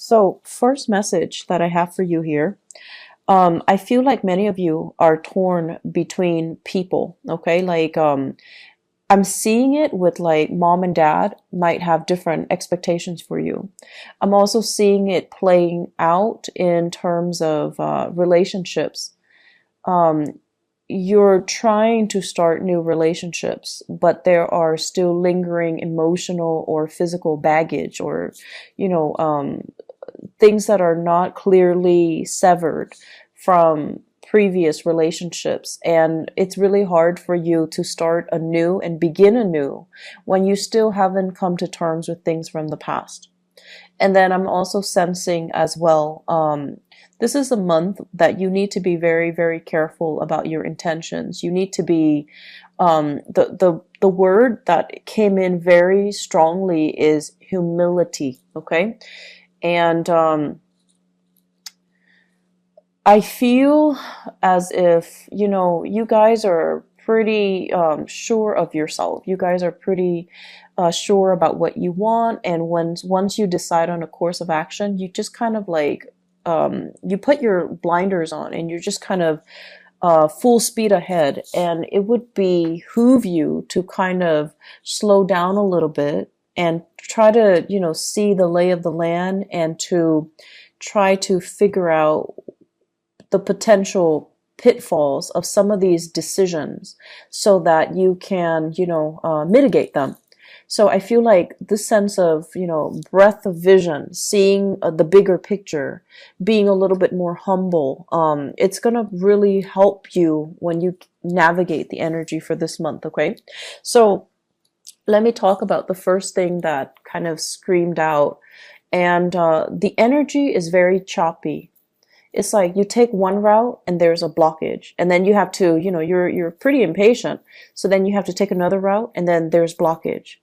So, first message that I have for you here. I feel like many of you are torn between people, okay? I'm seeing it with like mom and dad might have different expectations for you. I'm also seeing it playing out in terms of relationships. Um, you're trying to start new relationships, but there are still lingering emotional or physical baggage or, you know, um, things that are not clearly severed from previous relationships. And it's really hard for you to start anew and begin anew when you still haven't come to terms with things from the past. And then I'm also sensing as well, this is a month that you need to be very, very careful about your intentions. You need to be, the word that came in very strongly is humility. Okay. And, I feel as if, you guys are pretty sure of yourself. You guys are pretty sure about what you want. And once you decide on a course of action, you just kind of like, you put your blinders on and you're just kind of full speed ahead. And it would behoove you to kind of slow down a little bit and try to, see the lay of the land and to try to figure out the potential pitfalls of some of these decisions so that you can, mitigate them. So I feel like this sense of, breadth of vision, seeing the bigger picture, being a little bit more humble, it's going to really help you when you navigate the energy for this month. Okay. So let me talk about the first thing that kind of screamed out. And the energy is very choppy. It's like you take one route and there's a blockage, and then you have to, you're pretty impatient. So then you have to take another route and then there's blockage.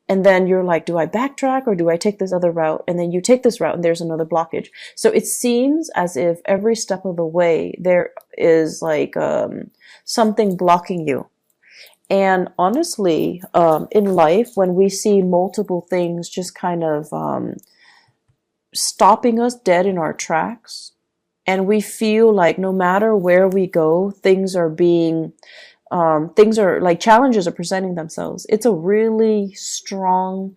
And then you're like, do I backtrack or do I take this other route? And then you take this route and there's another blockage. So it seems as if every step of the way there is like something blocking you. And honestly, in life, when we see multiple things just kind of stopping us dead in our tracks, and we feel like no matter where we go, things are like challenges are presenting themselves. It's a really strong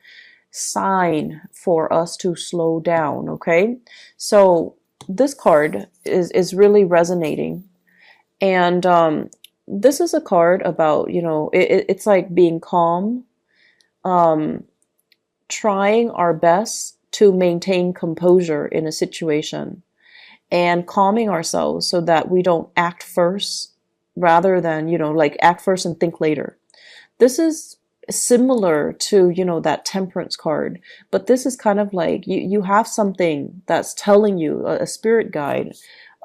sign for us to slow down. Okay. So this card is really resonating. And, this is a card about, it's like being calm, um, trying our best to maintain composure in a situation and calming ourselves so that we don't act first rather than, like act first and think later. This is similar to, that temperance card, but this is kind of like you have something that's telling you, a spirit guide,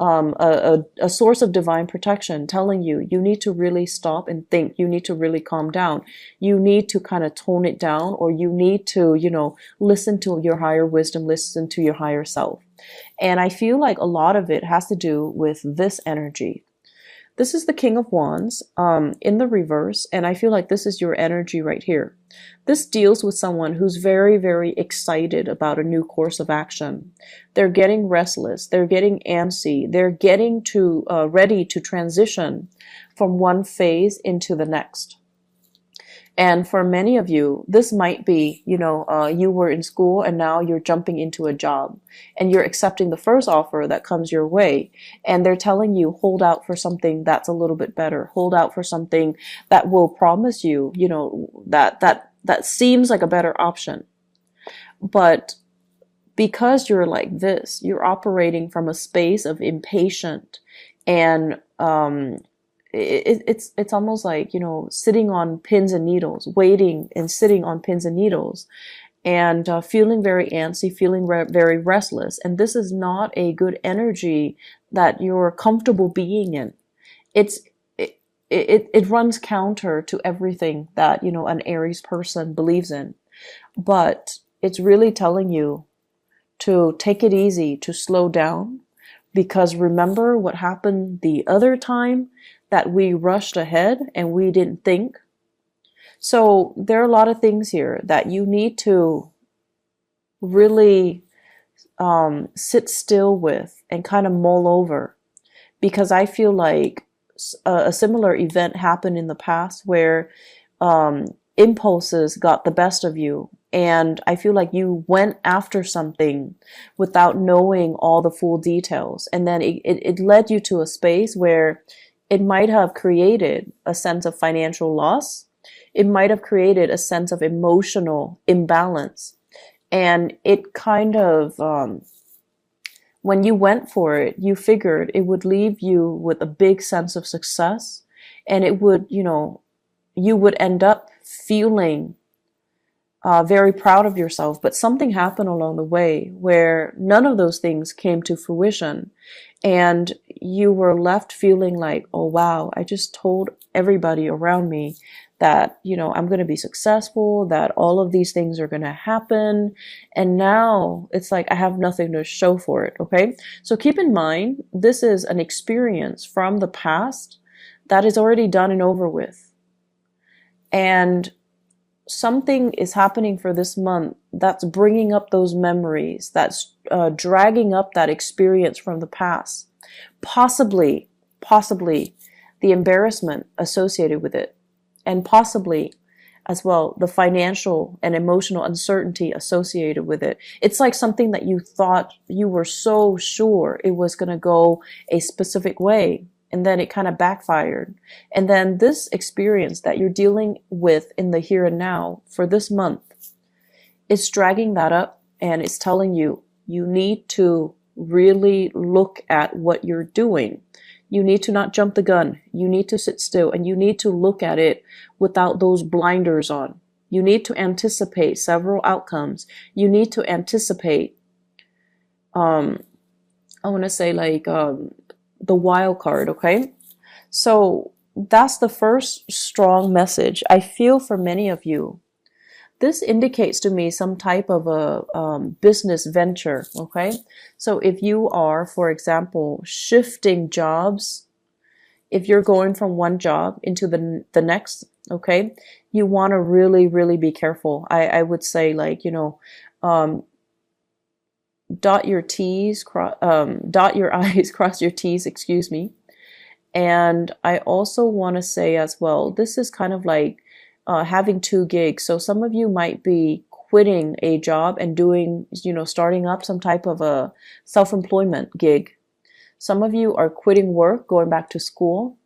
a source of divine protection telling you, you need to really stop and think. You need to really calm down. You need to kind of tone it down, or you need to, listen to your higher wisdom, listen to your higher self. And I feel like a lot of it has to do with this energy. This is the King of Wands in the reverse, and I feel like this is your energy right here. This deals with someone who's very, very excited about a new course of action. They're getting restless. They're getting antsy. They're getting to ready to transition from one phase into the next. And for many of you, this might be, you were in school and now you're jumping into a job and you're accepting the first offer that comes your way. And they're telling you, hold out for something that's a little bit better. Hold out for something that will promise you, that seems like a better option. But because you're like this, you're operating from a space of impatient and, it's almost like, sitting on pins and needles, waiting and sitting on pins and needles, and feeling very antsy, feeling very restless. And this is not a good energy that you're comfortable being in. It's it runs counter to everything that, an Aries person believes in. But it's really telling you to take it easy, to slow down, because remember what happened the other time that we rushed ahead and we didn't think. So there are a lot of things here that you need to really sit still with and kind of mull over, because I feel like a similar event happened in the past where impulses got the best of you. And I feel like you went after something without knowing all the full details. And then it led you to a space where it might have created a sense of financial loss. It might have created a sense of emotional imbalance. And it kind of, when you went for it, you figured it would leave you with a big sense of success, and it would, you would end up feeling very proud of yourself. But something happened along the way where none of those things came to fruition, and you were left feeling like, oh wow, I just told everybody around me that, I'm going to be successful, that all of these things are going to happen. And now it's like I have nothing to show for it. Okay. So keep in mind, this is an experience from the past that is already done and over with. And something is happening for this month that's bringing up those memories, that's dragging up that experience from the past. Possibly the embarrassment associated with it. And possibly as well the financial and emotional uncertainty associated with it. It's like something that you thought you were so sure it was going to go a specific way, and then it kind of backfired. And then this experience that you're dealing with in the here and now for this month, it's dragging that up, and it's telling you, you need to really look at what you're doing. You need to not jump the gun. You need to sit still, and you need to look at it without those blinders on. You need to anticipate several outcomes. You need to anticipate, I want to say like the wild card, okay? So that's the first strong message I feel for many of you. This indicates to me some type of a business venture, okay? So if you are, for example, shifting jobs, if you're going from one job into the next, okay, you want to really, really be careful. I would say like, dot your T's, dot your I's, cross your T's, excuse me. And I also want to say as well, this is kind of like having two gigs. So some of you might be quitting a job and doing, starting up some type of a self-employment gig. Some of you are quitting work, going back to school.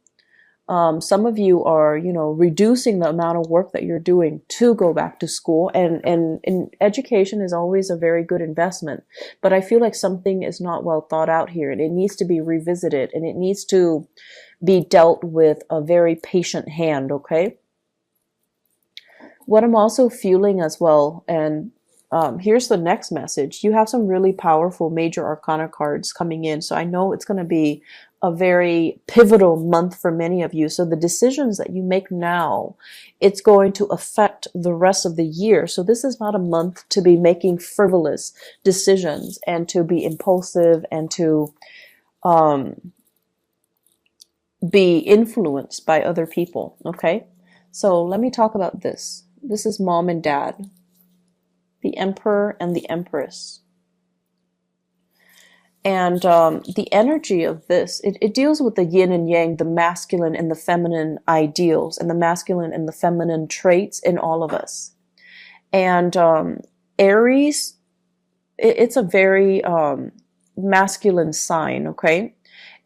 Some of you are, reducing the amount of work that you're doing to go back to school. And education is always a very good investment. But I feel like something is not well thought out here, and it needs to be revisited, and it needs to be dealt with a very patient hand, okay? What I'm also feeling as well, and here's the next message. You have some really powerful major arcana cards coming in. So I know it's going to be a very pivotal month for many of you. So the decisions that you make now, it's going to affect the rest of the year. So this is not a month to be making frivolous decisions and to be impulsive and to be influenced by other people. Okay. So let me talk about this. This is mom and dad, the emperor and the empress. And the energy of this, it deals with the yin and yang, the masculine and the feminine ideals, and the masculine and the feminine traits in all of us. And Aries, it's a very masculine sign, okay?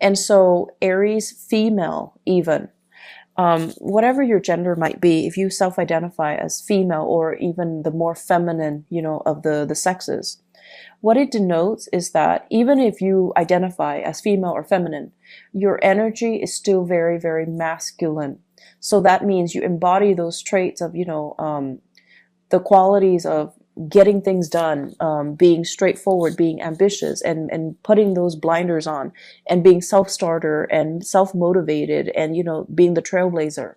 And so Aries female even, whatever your gender might be, if you self-identify as female or even the more feminine, of the sexes, what it denotes is that even if you identify as female or feminine, your energy is still very, very masculine. So that means you embody those traits of, the qualities of getting things done, being straightforward, being ambitious, and putting those blinders on, and being self-starter and self-motivated, and, being the trailblazer.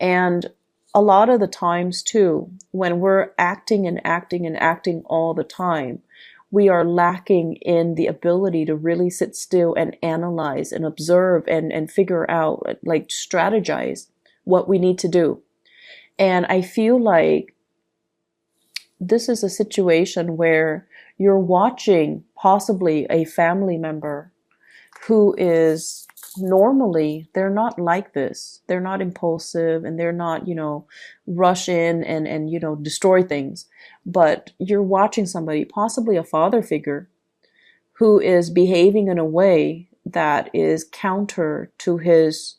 And a lot of the times too, when we're acting and acting and acting all the time, we are lacking in the ability to really sit still and analyze and observe and figure out, like strategize what we need to do. And I feel like this is a situation where you're watching possibly a family member who is normally, they're not like this. They're not impulsive, and they're not, rush in and destroy things. But you're watching somebody, possibly a father figure, who is behaving in a way that is counter to his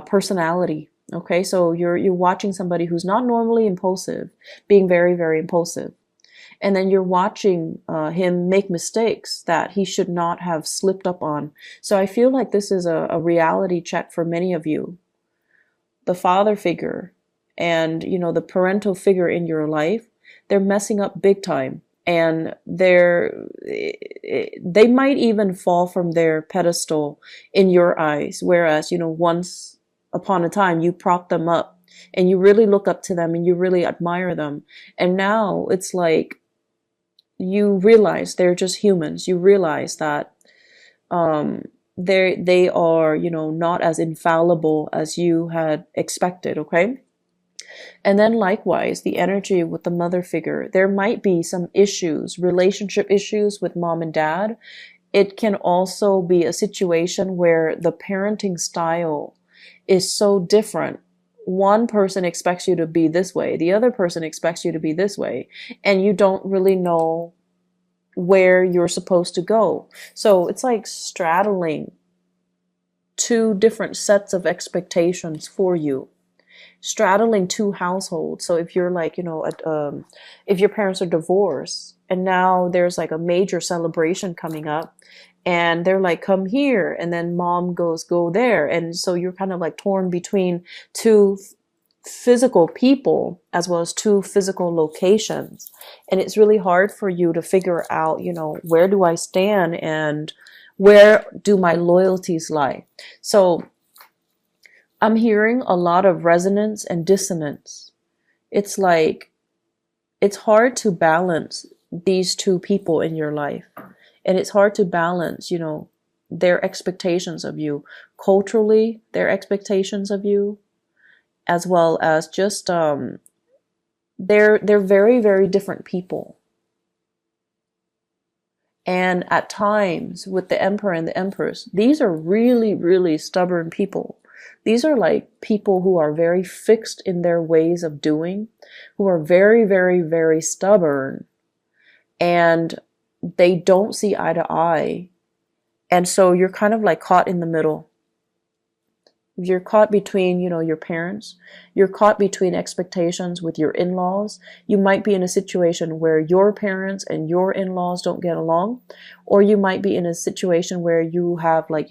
personality. Okay, so you're watching somebody who's not normally impulsive, being very, very impulsive. And then you're watching him make mistakes that he should not have slipped up on. So I feel like this is a reality check for many of you. The father figure and, the parental figure in your life, they're messing up big time. And they might even fall from their pedestal in your eyes. Whereas, once upon a time, you prop them up and you really look up to them and you really admire them. And now it's like, you realize they're just humans. You realize that they are, not as infallible as you had expected, okay? And then likewise, the energy with the mother figure, there might be some issues, relationship issues with mom and dad. It can also be a situation where the parenting style is so different. One person expects you to be this way, the other person expects you to be this way, and you don't really know where you're supposed to go. So it's like straddling two different sets of expectations for you, straddling two households. So if you're like, if your parents are divorced and now there's like a major celebration coming up, and they're like, come here, and then mom goes, go there. And so you're kind of like torn between two physical people as well as two physical locations. And it's really hard for you to figure out, where do I stand and where do my loyalties lie? So I'm hearing a lot of resonance and dissonance. It's like, it's hard to balance these two people in your life. And it's hard to balance, their expectations of you, culturally, their expectations of you, as well as just, they're very, very different people. And at times with the emperor and the empress, these are really, really stubborn people. These are like people who are very fixed in their ways of doing, who are very, very, very stubborn, and they don't see eye to eye. And so you're kind of like caught in the middle. You're caught between, your parents. You're caught between expectations with your in-laws. You might be in a situation where your parents and your in-laws don't get along. Or you might be in a situation where you have like,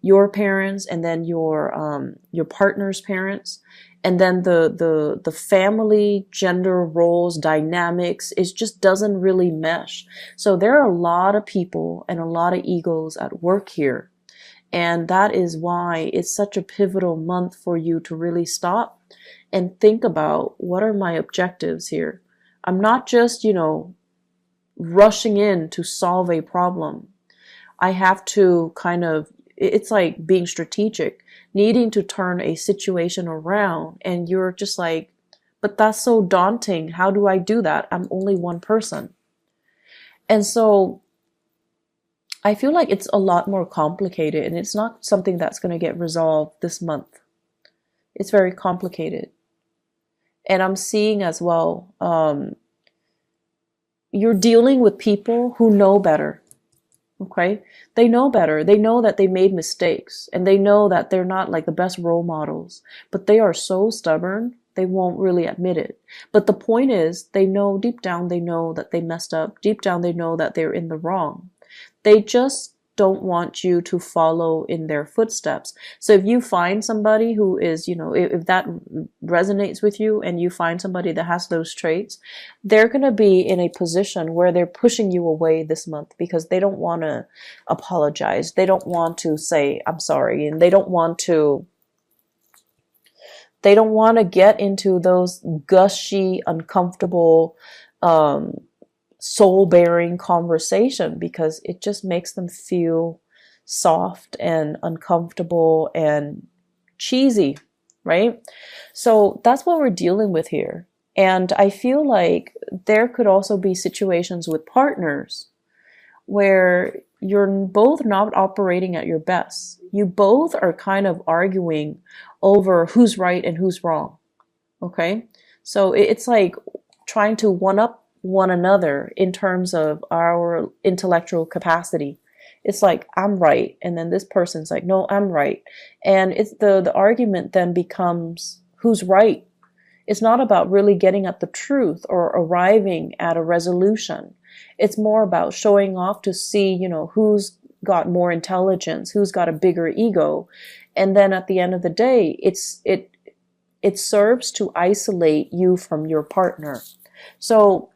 your parents and then your partner's parents. And then the family gender roles dynamics, it just doesn't really mesh. So there are a lot of people and a lot of egos at work here. And that is why it's such a pivotal month for you to really stop and think about, what are my objectives here? I'm not just, rushing in to solve a problem. I have to it's like being strategic, needing to turn a situation around. And you're just like, but that's so daunting. How do I do that? I'm only one person. And so I feel like it's a lot more complicated, and it's not something that's going to get resolved this month. It's very complicated. And I'm seeing as well, you're dealing with people who know better. Okay? They know better. They know that they made mistakes, and they know that they're not like the best role models, but they are so stubborn, they won't really admit it. But the point is, they know deep down, they know that they messed up. Deep down, they know that they're in the wrong. They just don't want you to follow in their footsteps. So if you find somebody who is, if that resonates with you and you find somebody that has those traits, they're going to be in a position where they're pushing you away this month because they don't want to apologize. They don't want to say, I'm sorry. And they don't want to get into those gushy, uncomfortable, soul-bearing conversation, because it just makes them feel soft and uncomfortable and cheesy, right? So that's what we're dealing with here. And I feel like there could also be situations with partners where you're both not operating at your best. You both are kind of arguing over who's right and who's wrong. Okay? So it's like trying to one up one another in terms of our intellectual capacity. It's like, I'm right, and then this person's like, no, I'm right. And it's the argument then becomes who's right. It's not about really getting at the truth or arriving at a resolution. It's more about showing off to see, who's got more intelligence, who's got a bigger ego. And then at the end of the day, it serves to isolate you from your partner. So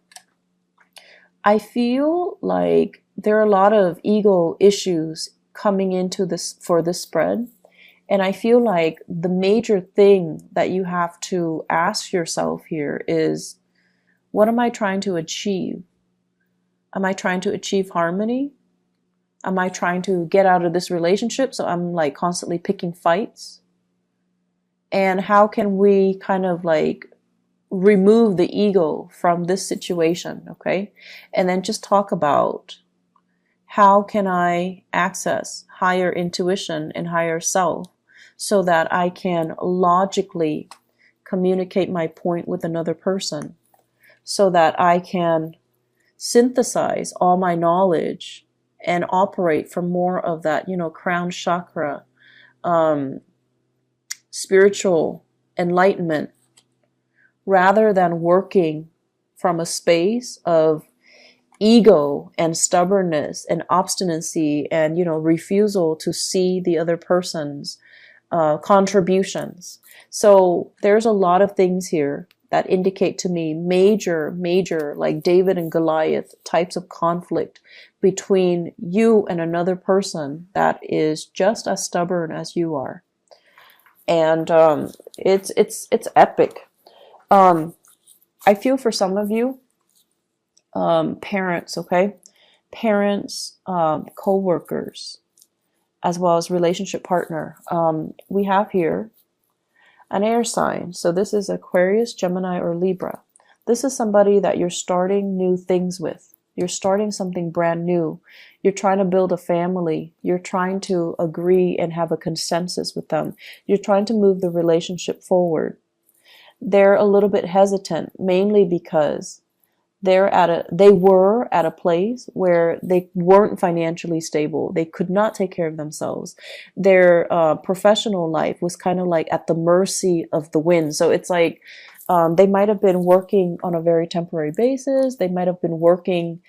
I feel like there are a lot of ego issues coming into this for this spread. And I feel like the major thing that you have to ask yourself here is, what am I trying to achieve? Am I trying to achieve harmony? Am I trying to get out of this relationship so I'm like constantly picking fights? And how can we kind of like remove the ego from this situation, okay? And then just talk about, how can I access higher intuition and higher self so that I can logically communicate my point with another person, so that I can synthesize all my knowledge and operate from more of that, crown chakra, spiritual enlightenment, rather than working from a space of ego and stubbornness and obstinacy and, refusal to see the other person's contributions. So there's a lot of things here that indicate to me major, like David and Goliath types of conflict between you and another person that is just as stubborn as you are. And it's epic. I feel for some of you, parents, okay? Parents, co-workers, as well as relationship partner. We have here an air sign. So this is Aquarius, Gemini, or Libra. This is somebody that you're starting new things with. You're starting something brand new. You're trying to build a family. You're trying to agree and have a consensus with them. You're trying to move the relationship forward. They're a little bit hesitant, mainly because they were at a place where they weren't financially stable. They could not take care of themselves. Their professional life was kind of like at the mercy of the wind. So it's like they might have been working on a very temporary basis. They might have been working,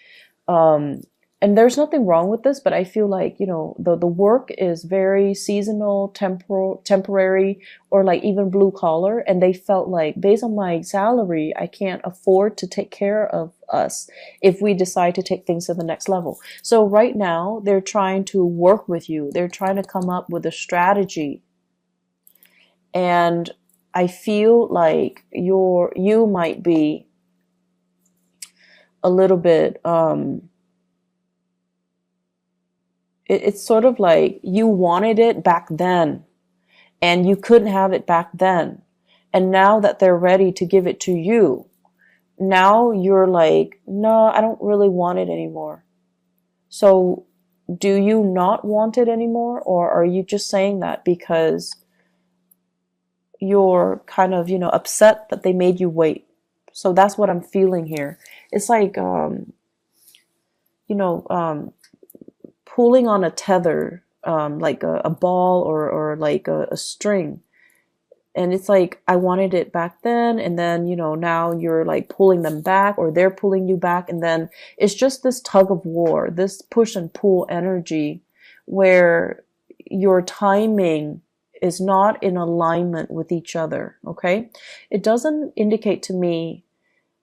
and there's nothing wrong with this, but I feel like, the work is very seasonal, temporary, or like even blue collar. And they felt like, based on my salary, I can't afford to take care of us if we decide to take things to the next level. So right now they're trying to work with you. They're trying to come up with a strategy. And I feel like you might be a little bit, it's sort of like you wanted it back then and you couldn't have it back then. And now that they're ready to give it to you, now you're like, no, I don't really want it anymore. So do you not want it anymore? Or are you just saying that because you're kind of, upset that they made you wait? So that's what I'm feeling here. It's like, pulling on a tether, like a ball or like a string. And it's like, I wanted it back then. And then, now you're like pulling them back, or they're pulling you back. And then it's just this tug of war, this push and pull energy where your timing is not in alignment with each other. Okay. It doesn't indicate to me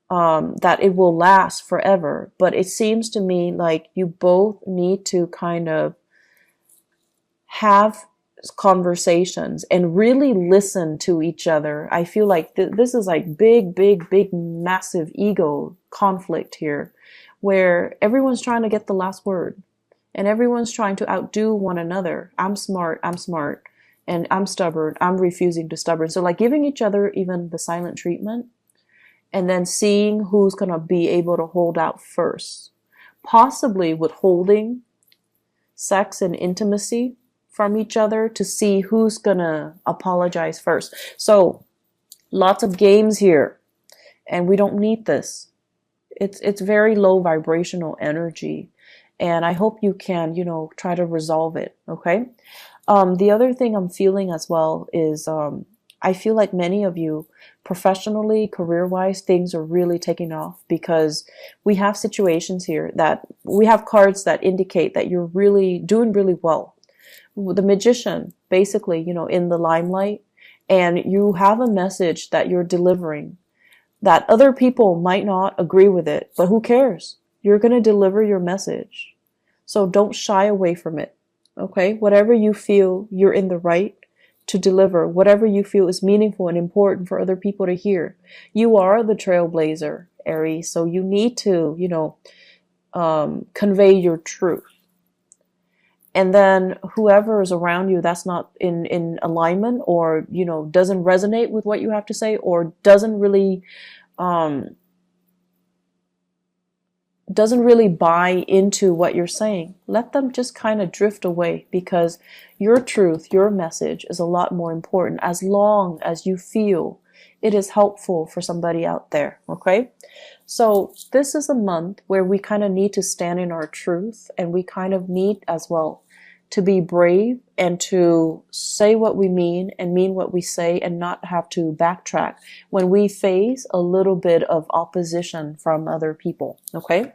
that it will last forever, but it seems to me like you both need to kind of have conversations and really listen to each other. I feel like this is like big, massive ego conflict here, where everyone's trying to get the last word and everyone's trying to outdo one another. I'm smart, and I'm stubborn, I'm refusing to stubborn. So like giving each other even the silent treatment, and then seeing who's going to be able to hold out first. possibly withholding sex and intimacy from each other to see who's gonna apologize first. So lots of games here, and we don't need this. It's very low vibrational energy, and I hope you can, try to resolve it. Okay. The other thing I'm feeling as well is I feel like many of you, professionally, career-wise, things are really taking off because we have situations here that we have cards that indicate that you're really doing really well. The Magician, basically, in the limelight, and you have a message that you're delivering that other people might not agree with it, but who cares? You're going to deliver your message. So don't shy away from it. Okay? Whatever you feel you're in the right to deliver, whatever you feel is meaningful and important for other people to hear. You are the trailblazer, Aries, so you need to, convey your truth. And then whoever is around you that's not in alignment or, doesn't resonate with what you have to say or doesn't really buy into what you're saying, let them just kind of drift away, because your truth, your message is a lot more important as long as you feel it is helpful for somebody out there. Okay? So this is a month where we kind of need to stand in our truth, and we kind of need as well to be brave and to say what we mean and mean what we say and not have to backtrack when we face a little bit of opposition from other people. Okay?